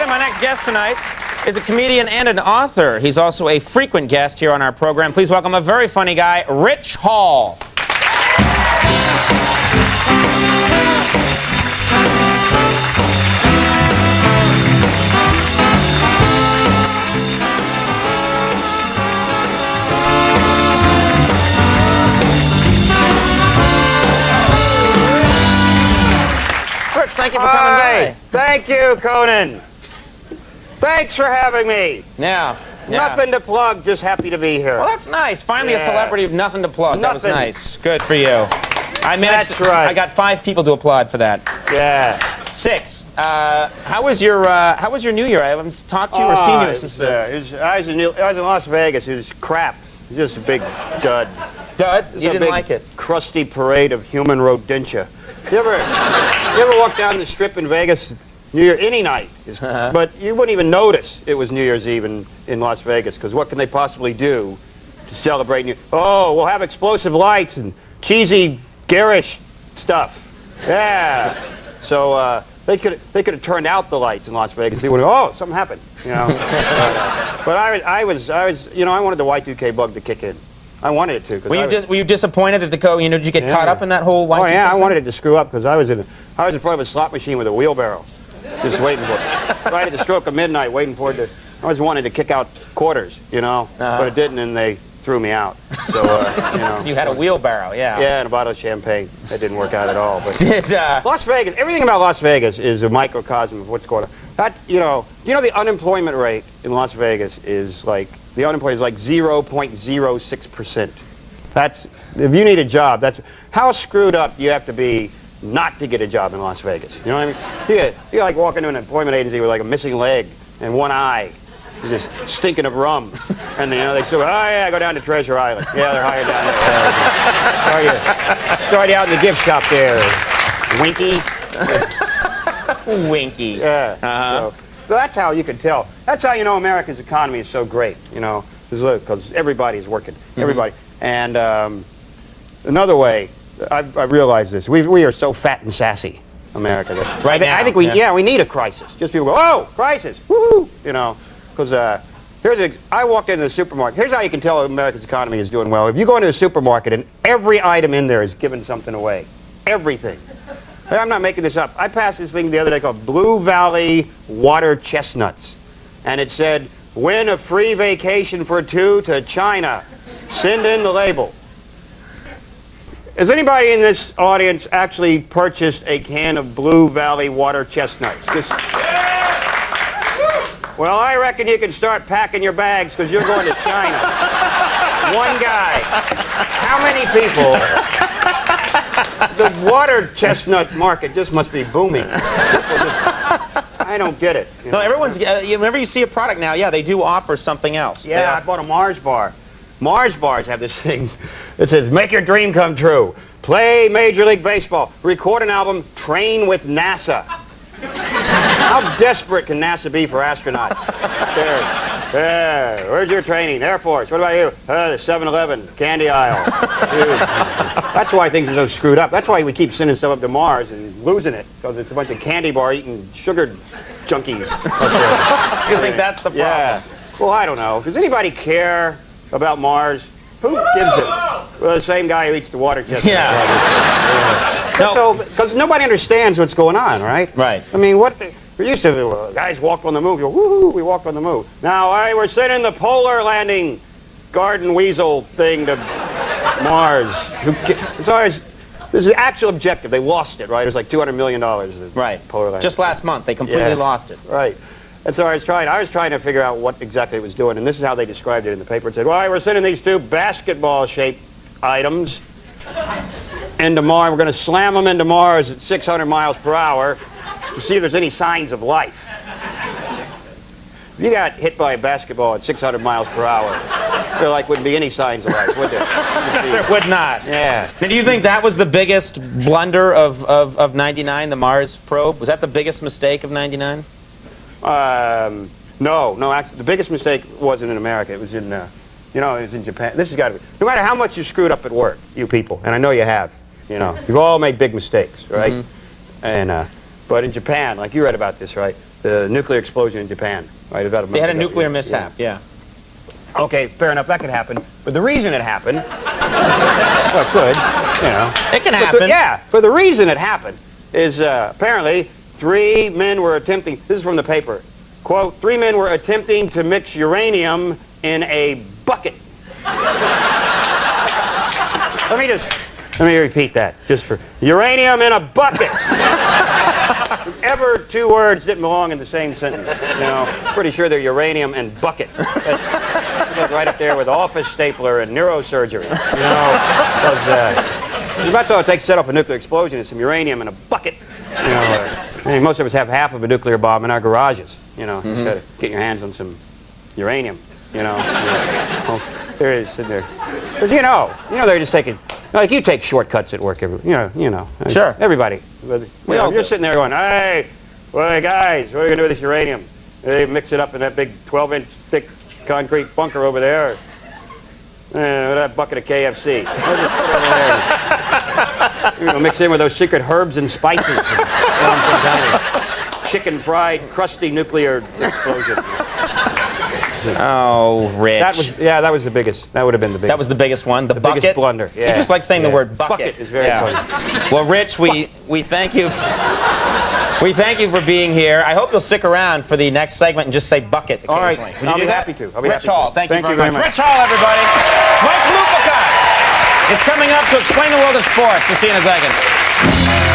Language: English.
Everybody, my next guest tonight is a comedian and an author. He's also a frequent guest here on our program. Please welcome a very funny guy, Rich Hall. Rich, thank you for coming by. Thank you, Conan. Thanks for having me. Yeah. Nothing to plug, just happy to be here. Well, that's nice. Finally, a celebrity with nothing to plug. That was Nothing. nice. Good for you. I managed. That's right. I got 5 people to applaud for that. Yeah. 6. How was your New Year? I haven't talked to you or seen you since I was in Las Vegas. It was crap. It was just a big dud. Dud? It was You a didn't big, like it? crusty parade of human rodentia. You ever walk down the strip in Vegas New Year any night? But you wouldn't even notice it was New Year's Eve in Las Vegas, because what can they possibly do to celebrate New Year? Oh, we'll have explosive lights and cheesy, garish stuff. Yeah. So they could have turned out the lights in Las Vegas. People would go, oh, something happened, you know. But I was, you know, I wanted the Y2K bug to kick in. I wanted it to. Were you disappointed that did you get caught up in that whole Y2K? Oh yeah, I wanted it to screw up because I was in front of a slot machine with a wheelbarrow, just waiting for it. Right at the stroke of midnight, waiting for it to. I was wanting to kick out quarters, you know, but it didn't, and they threw me out. So you know. You had a wheelbarrow, yeah. Yeah, and a bottle of champagne. That didn't work out at all. But Did, Las Vegas, everything about Las Vegas is a microcosm of what's going on. That's, you know the unemployment rate in Las Vegas is like, the unemployment is like 0.06%. That's, if you need a job, that's, how screwed up you have to be not to get a job in Las Vegas. You know what I mean? You like walk into an employment agency with like a missing leg and one eye, just stinking of rum. And you know, they say, oh yeah, go down to Treasure Island. Yeah, they're hired down there. Start out in the gift shop there. Winky. Winky. Yeah. So that's how you can tell. That's how you know America's economy is so great, you know, because everybody's working. Everybody. And another way, I've realized this. We are so fat and sassy, America. Right now. I think we need a crisis. Just people go, oh, crisis, woohoo, you know, because I walked into the supermarket. Here's how you can tell America's economy is doing well. If you go into a supermarket and every item in there is giving something away, everything. I'm not making this up. I passed this thing the other day called Blue Valley Water Chestnuts, and it said, win a free vacation for 2 to China. Send in the label. Has anybody in this audience actually purchased a can of Blue Valley Water Chestnuts? Well, I reckon you can start packing your bags because you're going to China. One guy. How many people? The water chestnut market just must be booming. I don't get it. No, everyone's. Whenever you see a product now, yeah, they do offer something else. Yeah, I bought a Mars bar. Mars bars have this thing that says, make your dream come true. Play Major League Baseball. Record an album. Train with NASA. How desperate can NASA be for astronauts? There. Where's your training? Air Force. What about you? The 7-Eleven. Candy aisle. Dude. That's why things are so screwed up. That's why we keep sending stuff up to Mars and losing it. Because it's a bunch of candy bar eating sugar junkies. You think that's the problem? Yeah. Well, I don't know. Does anybody care about Mars? Who gives it? Well, the same guy who eats the water chestnut. Yeah. So, because nobody understands what's going on, right? Right. I mean, we used to, guys walk on the move. You go, woohoo, we walked on the move. Now, we're sending the polar landing garden weasel thing to Mars. This is the actual objective. They lost it, right? It was like $200 million. Right. Polar landing. Just last month, they completely lost it. Right. And so I was trying to figure out what exactly it was doing, and this is how they described it in the paper. It said, well, we're sending these 2 basketball-shaped items into Mars. We're going to slam them into Mars at 600 miles per hour to see if there's any signs of life. If you got hit by a basketball at 600 miles per hour, there wouldn't be any signs of life, would there? There would not. Yeah. Now, do you think that was the biggest blunder of 99, the Mars probe? Was that the biggest mistake of 99? No. Actually, the biggest mistake wasn't in America. It was in, it was in Japan. This has got to be. No matter how much you screwed up at work, you people, and I know you have. You've all made big mistakes, right? And But in Japan, like you read about this, right? The nuclear explosion in Japan, right? About a month They had a ago. nuclear mishap, yeah. Okay, fair enough, that could happen. But the reason it happened, well, it could, you know. It can happen. But the reason it happened is apparently 3 men were attempting, this is from the paper, quote, 3 men were attempting to mix uranium in a bucket. Let me repeat that, just for uranium in a bucket. Ever 2 words didn't belong in the same sentence. You know, pretty sure they're uranium and bucket. That's right up there with office stapler and neurosurgery. You know, because about all it takes to set off a nuclear explosion is some uranium in a bucket. You know, I mean, most of us have half of a nuclear bomb in our garages. You know, just gotta get your hands on some uranium. You know, well, there it is sitting there. But you know, they're just taking. Like you take shortcuts at work, you know. Sure. Everybody. We all You're do. sitting there going, hey, well, guys, what are we gonna do with this uranium? They mix it up in that big 12-inch thick concrete bunker over there. With that bucket of KFC. You're gonna mix in with those secret herbs and spices. Some kind of chicken fried, crusty nuclear explosion. Oh, Rich. That was the biggest. That would have been the biggest. That was the biggest one. The bucket. biggest blunder. Yeah. You just like saying the word bucket. Bucket is very funny. Well, Rich, we thank you. We thank you for being here. I hope you'll stick around for the next segment and just say bucket occasionally. All right. I'll be happy to. Rich Hall, thank you very much. much. Rich Hall, everybody. Mike Lupica is coming up to explain the world of sports. We'll see you in a second.